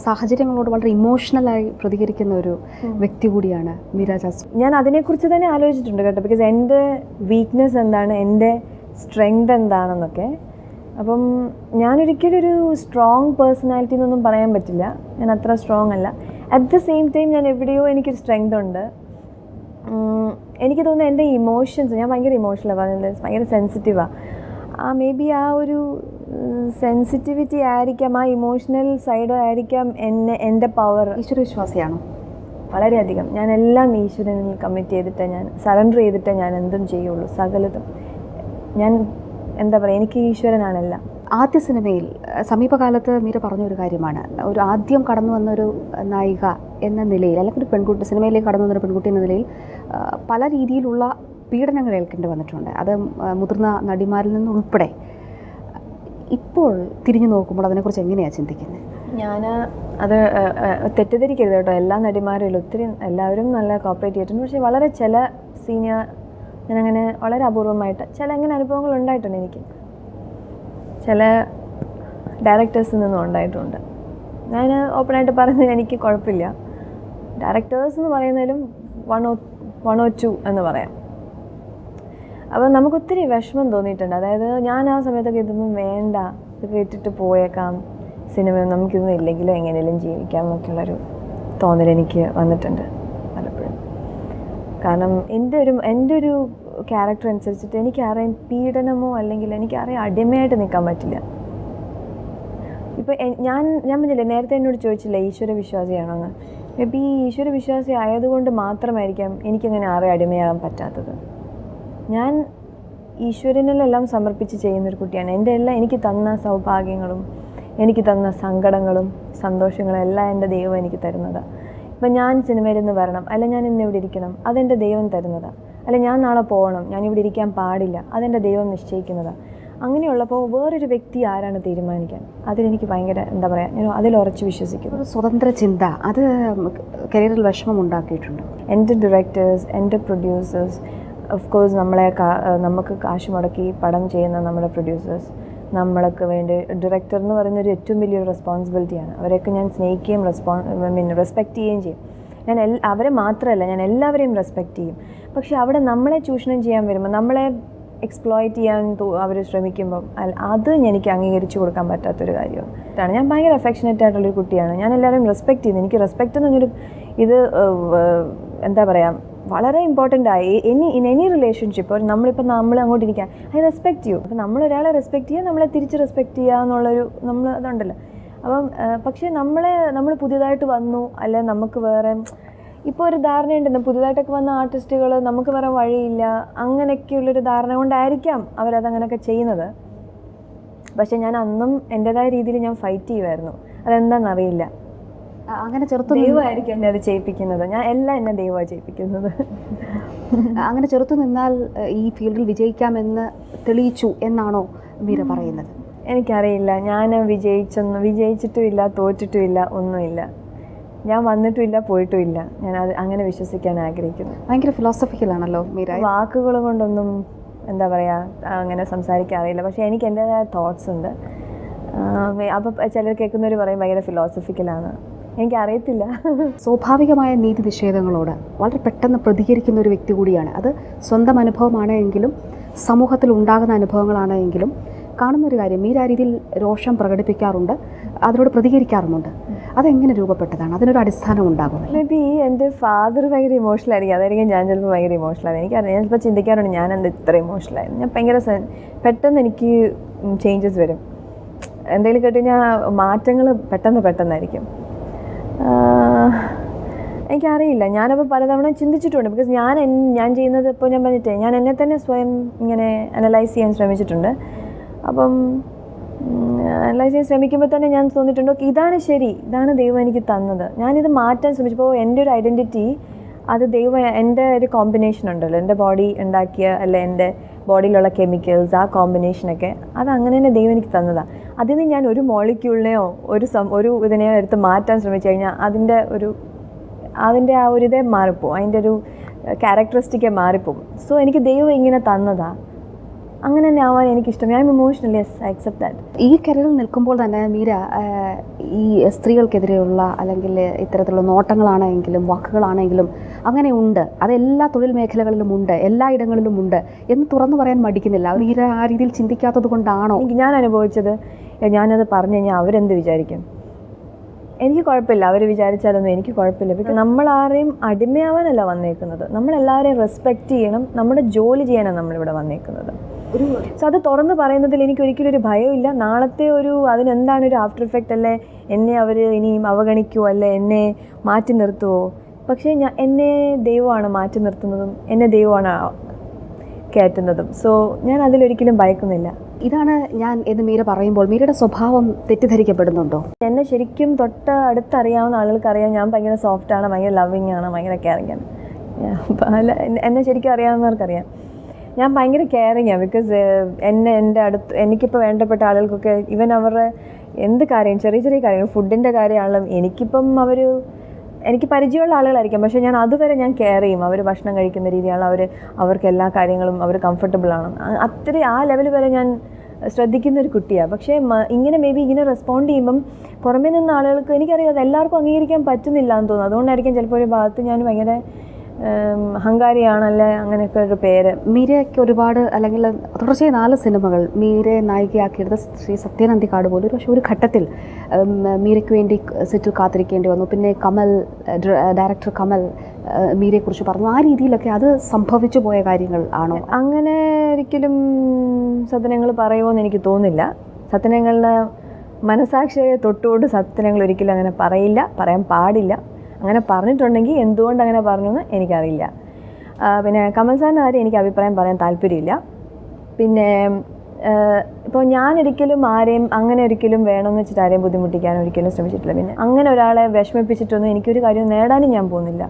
സാഹചര്യങ്ങളോട് വളരെ ഇമോഷണലായി പ്രതികരിക്കുന്ന ഒരു വ്യക്തി കൂടിയാണ് മീര ജാസ്മിൻ. ഞാൻ അതിനെക്കുറിച്ച് തന്നെ ആലോചിച്ചിട്ടുണ്ട് കേട്ടോ. ബിക്കോസ് എൻ്റെ വീക്ക്നെസ് എന്താണ്, എൻ്റെ സ്ട്രെങ്ത് എന്താണെന്നൊക്കെ. അപ്പം ഞാനൊരിക്കലും ഒരു സ്ട്രോങ് പേഴ്സണാലിറ്റി എന്നൊന്നും പറയാൻ പറ്റില്ല. ഞാൻ അത്ര സ്ട്രോങ് അല്ല. അറ്റ് ദ സെയിം ടൈം ഞാൻ എവിടെയോ എനിക്കൊരു സ്ട്രെങ്ത് ഉണ്ട്. എനിക്ക് തോന്നുന്നു എൻ്റെ ഇമോഷൻസ്, ഞാൻ ഭയങ്കര ഇമോഷണലാണ് പറഞ്ഞത്, ഭയങ്കര സെൻസിറ്റീവാണ്. മേ ബി ആ ഒരു സെൻസിറ്റിവിറ്റി ആയിരിക്കാം, ആ ഇമോഷണൽ സൈഡ് ആയിരിക്കാം എൻ്റെ പവർ. ഈശ്വരവിശ്വാസിയാണോ? വളരെയധികം. ഞാൻ എല്ലാം ഈശ്വരനിൽ കമ്മിറ്റ് ചെയ്തിട്ടേ, ഞാൻ സറണ്ടർ ചെയ്തിട്ടേ ഞാൻ എന്തും ചെയ്യുള്ളൂ. സകലതും ഞാൻ എന്താ പറയുക, എനിക്ക് ഈശ്വരനാണല്ല. ആദ്യ സിനിമയിൽ സമീപകാലത്ത് മീര പറഞ്ഞൊരു കാര്യമാണ്, ഒരു ആദ്യം കടന്നു വന്നൊരു നായിക എന്ന നിലയിൽ, അല്ലെങ്കിൽ ഒരു പെൺകുട്ടി സിനിമയിലേക്ക് കടന്നു വന്നൊരു പെൺകുട്ടി എന്ന നിലയിൽ പല രീതിയിലുള്ള പീഡനങ്ങൾ ഏൽക്കേണ്ടി വന്നിട്ടുണ്ട്. അത് മുതിർന്ന നടിമാരിൽ നിന്നുൾപ്പെടെ. ഇപ്പോൾ തിരിഞ്ഞു നോക്കുമ്പോൾ അതിനെക്കുറിച്ച് എങ്ങനെയാണ് ചിന്തിക്കുന്നത്? ഞാൻ അത് തെറ്റിദ്ധരിക്കരുത് കേട്ടോ. എല്ലാ നടിമാരും ഒത്തിരി എല്ലാവരും നല്ല കോപ്പറേറ്റ് ചെയ്തിട്ടുണ്ട്. പക്ഷേ വളരെ ചില സീനിയർ, ഞാനങ്ങനെ വളരെ അപൂർവമായിട്ട് ചില അങ്ങനെ അനുഭവങ്ങൾ ഉണ്ടായിട്ടുണ്ട്. എനിക്ക് ചില ഡയറക്ടേഴ്സിൽ നിന്നും ഉണ്ടായിട്ടുണ്ട്. ഞാൻ ഓപ്പണായിട്ട് പറയുന്നതിന് എനിക്ക് കുഴപ്പമില്ല. ഡയറക്ടേഴ്സ് എന്ന് പറയുന്നതിലും വൺ ഓർ ടു എന്ന് പറയാം. അപ്പോൾ നമുക്കൊത്തിരി വിഷമം തോന്നിയിട്ടുണ്ട്. അതായത് ഞാൻ ആ സമയത്തൊക്കെ ഇതൊന്നും വേണ്ട, ഇതൊക്കെ ഇട്ടിട്ട് പോയേക്കാം, സിനിമ നമുക്കിതൊന്നും ഇല്ലെങ്കിലും എങ്ങനെയും ജീവിക്കാം എന്നൊക്കെയുള്ളൊരു തോന്നൽ എനിക്ക് വന്നിട്ടുണ്ട് പലപ്പോഴും. കാരണം എൻ്റെ ഒരു ക്യാരക്ടർ അനുസരിച്ചിട്ട് എനിക്കറിയാം പീഡനമോ അല്ലെങ്കിൽ എനിക്കറിയാം അടിമയായിട്ട് നിൽക്കാൻ പറ്റില്ല. ഇപ്പോൾ ഞാൻ പറഞ്ഞില്ലേ, നേരത്തെ എന്നോട് ചോദിച്ചില്ല ഈശ്വര വിശ്വാസിയാണോ എന്ന്. മേ ബി ഈശ്വര വിശ്വാസി ആയതുകൊണ്ട് മാത്രമായിരിക്കാം എനിക്കങ്ങനെ ആരെയും അടിമയാകാൻ പറ്റാത്തത്. ഞാൻ ഈശ്വരനിലെല്ലാം സമർപ്പിച്ച് ചെയ്യുന്നൊരു കുട്ടിയാണ്. എനിക്ക് തന്ന സൗഭാഗ്യങ്ങളും എനിക്ക് തന്ന സങ്കടങ്ങളും സന്തോഷങ്ങളും എല്ലാം എൻ്റെ ദൈവം എനിക്ക് തരുന്നതാണ്. ഇപ്പം ഞാൻ സിനിമയിൽ നിന്ന് വരണം, അല്ല ഞാൻ ഇന്ന് ഇവിടെ ഇരിക്കണം, അതെൻ്റെ ദൈവം തരുന്നതാണ്. അല്ല ഞാൻ നാളെ പോകണം, ഞാനിവിടെ ഇരിക്കാൻ പാടില്ല, അതെൻ്റെ ദൈവം നിശ്ചയിക്കുന്നതാണ്. അങ്ങനെയുള്ളപ്പോൾ വേറൊരു വ്യക്തി ആരാണ് തീരുമാനിക്കാൻ? അതിലെനിക്ക് ഭയങ്കര എന്താ പറയുക, ഞാൻ അതിലുറച്ച് വിശ്വസിക്കുന്നു. ഒരു സ്വതന്ത്ര ചിന്ത അത് കരിയറിൽ വിഷമം ഉണ്ടാക്കിയിട്ടുണ്ട്. എൻ്റെ ഡയറക്ടേഴ്സ്, എൻ്റെ പ്രൊഡ്യൂസേഴ്സ്, ഓഫ് കോഴ്സ് നമുക്ക് കാശ് മുടക്കി പടം ചെയ്യുന്ന നമ്മുടെ പ്രൊഡ്യൂസേഴ്സ്, നമ്മൾക്ക് വേണ്ടി ഡയറക്ടർ എന്ന് പറയുന്നൊരു ഏറ്റവും വലിയൊരു റെസ്പോൺസിബിലിറ്റിയാണ്. അവരെയൊക്കെ ഞാൻ സ്നേഹിക്കുകയും റെസ്പെക്റ്റ് ചെയ്യുകയും ചെയ്യും. ഞാൻ അവരെ മാത്രമല്ല, ഞാൻ എല്ലാവരെയും റെസ്പെക്റ്റ് ചെയ്യും. പക്ഷെ അവിടെ നമ്മളെ ചൂഷണം ചെയ്യാൻ വരുമ്പോൾ, നമ്മളെ എക്സ്പ്ലോയിറ്റ് ചെയ്യാൻ അവർ ശ്രമിക്കുമ്പം അത് എനിക്ക് അംഗീകരിച്ചു കൊടുക്കാൻ പറ്റാത്തൊരു കാര്യമാണ്. ഞാൻ ഭയങ്കര അഫെക്ഷനേറ്റ് ആയിട്ടുള്ളൊരു കുട്ടിയാണ്. ഞാൻ എല്ലാവരെയും റെസ്പെക്റ്റ് ചെയ്യുന്നു. എനിക്ക് റെസ്പെക്റ്റ് എന്ന് പറഞ്ഞൊരു ഇത് എന്താ പറയുക, വളരെ ഇമ്പോർട്ടൻ്റ് ആയി ഇൻ എനി റിലേഷൻഷിപ്പ്. നമ്മൾ അങ്ങോട്ട് ഇരിക്കാൻ ഐ റെസ്പെക്റ്റ് യു. അപ്പോൾ നമ്മളൊരാളെ റെസ്പെക്റ്റ് ചെയ്യുക, നമ്മളെ തിരിച്ച് റെസ്പെക്റ്റ് ചെയ്യുക എന്നുള്ളൊരു അതുണ്ടല്ലോ. അപ്പം പക്ഷേ നമ്മൾ പുതിയതായിട്ട് വന്നു, അല്ലെ നമുക്ക് വേറെ ഇപ്പോൾ ഒരു ധാരണയുണ്ടെന്ന്, പുതിയതായിട്ടൊക്കെ വന്ന ആർട്ടിസ്റ്റുകൾ നമുക്ക് വേറെ വഴിയില്ല, അങ്ങനെയൊക്കെയുള്ളൊരു ധാരണ കൊണ്ടായിരിക്കാം അവരതങ്ങനെയൊക്കെ ചെയ്യുന്നത്. പക്ഷേ ഞാൻ അന്നും എൻ്റെതായ രീതിയിൽ ഞാൻ ഫൈറ്റ് ചെയ്യുമായിരുന്നു. അതെന്താണെന്നറിയില്ല. അങ്ങനെ ചെറുത്തു ദൈവമായിരിക്കും എന്നെ അത് ചെയ്യിപ്പിക്കുന്നത്. ഞാൻ എല്ലാം എന്നെ ദൈവമാണ് ചെയ്യിപ്പിക്കുന്നത്. അങ്ങനെ ചെറുത്തു നിന്നാൽ ഈ ഫീൽഡിൽ വിജയിക്കാമെന്ന് തെളിയിച്ചു എന്നാണോ മീര പറയുന്നത്? എനിക്കറിയില്ല. ഞാൻ വിജയിച്ചിട്ടുമില്ല, തോറ്റിട്ടുമില്ല, ഒന്നുമില്ല. ഞാൻ വന്നിട്ടുമില്ല, പോയിട്ടുമില്ല. ഞാൻ അത് അങ്ങനെ വിശ്വസിക്കാൻ ആഗ്രഹിക്കുന്നു. ഭയങ്കര ഫിലോസഫിക്കലാണല്ലോ മീര. വാക്കുകൾ കൊണ്ടൊന്നും എന്താ പറയുക അങ്ങനെ സംസാരിക്കാറില്ല. പക്ഷേ എനിക്ക് എൻ്റേതായ തോട്ട്സ് ഉണ്ട്. അപ്പോൾ ചിലർ കേൾക്കുന്നവർ പറയും ഭയങ്കര ഫിലോസഫിക്കലാണ്. എനിക്കറിയത്തില്ല. സ്വാഭാവികമായ നീതി നിഷേധങ്ങളോട് വളരെ പെട്ടെന്ന് പ്രതികരിക്കുന്ന ഒരു വ്യക്തി കൂടിയാണ്. അത് സ്വന്തം അനുഭവമാണ് എങ്കിലും സമൂഹത്തിൽ ഉണ്ടാകുന്ന അനുഭവങ്ങളാണ് എങ്കിലും കാണുന്നൊരു കാര്യം, മീര ആ രീതിയിൽ രോഷം പ്രകടിപ്പിക്കാറുണ്ട്, അതിനോട് പ്രതികരിക്കാറുമുണ്ട്. അതെങ്ങനെ രൂപപ്പെട്ടതാണ്? അതിനൊരു അടിസ്ഥാനം ഉണ്ടാകും. മേ ബി എൻ്റെ ഫാദർ ഭയങ്കര ഇമോഷണലായിരിക്കും, അതായിരിക്കും ഞാൻ ചിലപ്പോൾ ഭയങ്കര ഇമോഷണലാണ്. എനിക്കറിയാം, ഞാൻ ചിലപ്പോൾ ചിന്തിക്കാറുണ്ട് ഞാൻ എന്താ ഇത്ര ഇമോഷണലായിരുന്നു. ഞാൻ ഭയങ്കര പെട്ടെന്ന് എനിക്ക് ചേഞ്ചസ് വരും. എന്തെങ്കിലും കേട്ടുകഴിഞ്ഞാൽ മാറ്റങ്ങൾ പെട്ടെന്നായിരിക്കും. എനിക്കറിയില്ല. ഞാനപ്പോൾ പലതവണ ചിന്തിച്ചിട്ടുണ്ട്. ബിക്കോസ് ഞാൻ ചെയ്യുന്നത് ഇപ്പോൾ ഞാൻ പറഞ്ഞിട്ടേ, ഞാൻ എന്നെ തന്നെ സ്വയം ഇങ്ങനെ അനലൈസ് ചെയ്യാൻ ശ്രമിച്ചിട്ടുണ്ട്. അപ്പം അനലൈസ് ചെയ്യാൻ ശ്രമിക്കുമ്പോൾ തന്നെ ഞാൻ തോന്നിയിട്ടുണ്ട്, ഓക്കെ ഇതാണ് ശരി, ഇതാണ് ദൈവം എനിക്ക് തന്നത്. ഞാനിത് മാറ്റാൻ ശ്രമിച്ചപ്പോൾ എൻ്റെ ഒരു ഐഡൻറ്റിറ്റി അത് ദൈവം, എൻ്റെ ഒരു കോമ്പിനേഷൻ ഉണ്ടല്ലോ, എൻ്റെ ബോഡി ഉണ്ടാക്കിയ അല്ലെ എൻ്റെ ബോഡിയിലുള്ള കെമിക്കൽസ്, ആ കോമ്പിനേഷനൊക്കെ അത് അങ്ങനെ തന്നെ ദൈവം എനിക്ക് തന്നതാണ്. അതിൽ നിന്ന് ഞാൻ ഒരു മോളിക്യൂളിനെയോ ഒരു ഇതിനെയോ എടുത്ത് മാറ്റാൻ ശ്രമിച്ചു കഴിഞ്ഞാൽ അതിൻ്റെ ആ ഒരു ഇതേ മാറിപ്പോവും, അതിൻ്റെ ഒരു ക്യാരക്ടറിസ്റ്റിക്കേ മാറിപ്പോവും. സോ എനിക്ക് ദൈവം ഇങ്ങനെ തന്നതാണ്. അങ്ങനെ തന്നെ ആവാൻ എനിക്കിഷ്ടം. I M emotional, yes, I accept that. ഈ കരിയറിൽ നിൽക്കുമ്പോൾ തന്നെ മീര ഈ സ്ത്രീകൾക്കെതിരെയുള്ള അല്ലെങ്കിൽ ഇത്തരത്തിലുള്ള നോട്ടങ്ങളാണെങ്കിലും വാക്കുകളാണെങ്കിലും അങ്ങനെ ഉണ്ട്, അതെല്ലാ തൊഴിൽ മേഖലകളിലും ഉണ്ട്, എല്ലായിടങ്ങളിലും ഉണ്ട് എന്ന് തുറന്നു പറയാൻ മടിക്കുന്നില്ല. മീര ആ രീതിയിൽ ചിന്തിക്കാത്തത് കൊണ്ടാണോ? ഞാൻ അനുഭവിച്ചത്, ഞാനത് പറഞ്ഞു കഴിഞ്ഞാൽ അവരെന്ത് വിചാരിക്കും? എനിക്ക് കുഴപ്പമില്ല, അവർ വിചാരിച്ചാലൊന്നും എനിക്ക് കുഴപ്പമില്ല. ബിക്കോസ് നമ്മൾ ആരെയും അടിമയാവാനല്ല വന്നേക്കുന്നത്, നമ്മളെല്ലാവരെയും റെസ്പെക്റ്റ് ചെയ്യണം, നമ്മുടെ ജോലി ചെയ്യാനാണ് നമ്മളിവിടെ വന്നേക്കുന്നത്. സോ അത് തുറന്ന് പറയുന്നതിൽ എനിക്ക് ഒരിക്കലും ഒരു ഭയമില്ല. നാളത്തെ അതിനെന്താണ് ഒരു ആഫ്റ്റർ ഇഫക്റ്റ്, അല്ലേ എന്നെ അവർ ഇനിയും അവഗണിക്കുമോ, അല്ലെ എന്നെ മാറ്റി നിർത്തുമോ? പക്ഷേ എന്നെ ദൈവമാണ് മാറ്റി നിർത്തുന്നതും എന്നെ ദൈവമാണ് കയറ്റുന്നതും. സോ ഞാൻ അതിലൊരിക്കലും ഭയക്കുന്നില്ല. ഇതാണ് ഞാൻ എന്ന് മീര പറയുമ്പോൾ മീരയുടെ സ്വഭാവം തെറ്റിദ്ധരിക്കപ്പെടുന്നുണ്ടോ? എന്നെ ശരിക്കും അടുത്തറിയാവുന്ന ആളുകൾക്കറിയാം ഞാൻ ഭയങ്കര സോഫ്റ്റാണ്, ഭയങ്കര ലവിങ് ആണ്, ഭയങ്കര കെയറിങ് ആണ്. എന്നെ ശരിക്കും അറിയാവുന്നവർക്കറിയാം ഞാൻ ഭയങ്കര കെയറിങ് ആണ്. ബിക്കോസ് എൻ്റെ എനിക്കിപ്പോൾ വേണ്ടപ്പെട്ട ആളുകൾക്കൊക്കെ ഈവൻ അവരുടെ എന്ത് കാര്യം, ചെറിയ ചെറിയ കാര്യങ്ങൾ, ഫുഡിൻ്റെ കാര്യമാണെങ്കിലും എനിക്കിപ്പം എനിക്ക് പരിചയമുള്ള ആളുകളായിരിക്കാം, പക്ഷേ ഞാൻ അതുവരെ ഞാൻ കെയർ ചെയ്യും. അവർ ഭക്ഷണം കഴിക്കുന്ന രീതിയാണ്, അവർക്ക് എല്ലാ കാര്യങ്ങളും അവർ കംഫർട്ടബിളാണ്, ആ ലെവൽ വരെ ഞാൻ ശ്രദ്ധിക്കുന്ന ഒരു കുട്ടിയാണ്. പക്ഷേ ഇങ്ങനെ ഇങ്ങനെ റെസ്പോണ്ട് ചെയ്യുമ്പം പുറമേ നിന്ന് ആളുകൾക്ക്, എനിക്കറിയാം അത് എല്ലാവർക്കും അംഗീകരിക്കാൻ പറ്റുന്നില്ല എന്ന് തോന്നുന്നു. അതുകൊണ്ടായിരിക്കും ചിലപ്പോൾ ഒരു ഭാഗത്ത് ഞാൻ ഭയങ്കര അഹങ്കാരിയാണല്ലേ അങ്ങനെയൊക്കെ ഒരു പേര്. മീരയ്ക്ക് ഒരുപാട്, അല്ലെങ്കിൽ തുടർച്ചയായി 4 സിനിമകൾ മീരയെ നായികയാക്കിയെടുത്ത ശ്രീ സത്യനന്ദിക്കാട് പോലും പക്ഷേ ഒരു ഘട്ടത്തിൽ മീരയ്ക്ക് വേണ്ടി സെറ്റിൽ കാത്തിരിക്കേണ്ടി വന്നു. പിന്നെ ഡയറക്ടർ കമൽ മീരയെക്കുറിച്ച് പറഞ്ഞു. ആ രീതിയിലൊക്കെ അത് സംഭവിച്ചു പോയ കാര്യങ്ങൾ ആണോ? അങ്ങനെ ഒരിക്കലും സത്യനങ്ങൾ പറയുമോയെന്ന് എനിക്ക് തോന്നില്ല. സത്യനങ്ങളുടെ മനസാക്ഷിയെ തൊട്ടുകൊണ്ട് സത്യനങ്ങൾ ഒരിക്കലും അങ്ങനെ പറയില്ല, പറയാൻ പാടില്ല. അങ്ങനെ പറഞ്ഞിട്ടുണ്ടെങ്കിൽ എന്തുകൊണ്ട് അങ്ങനെ പറഞ്ഞു എന്ന് എനിക്കറിയില്ല. പിന്നെ കമൽ സാറിൻ്റെ കാര്യം എനിക്ക് അഭിപ്രായം പറയാൻ താല്പര്യമില്ല. പിന്നെ ഇപ്പോൾ ഞാനൊരിക്കലും ആരെയും അങ്ങനെ ഒരിക്കലും വേണമെന്ന് വെച്ചിട്ട് ആരെയും ബുദ്ധിമുട്ടിക്കാൻ ഒരിക്കലും ശ്രമിച്ചിട്ടില്ല. പിന്നെ അങ്ങനെ ഒരാളെ വിഷമിപ്പിച്ചിട്ടൊന്നും എനിക്കൊരു കാര്യം നേടാനും ഞാൻ പോകുന്നില്ല.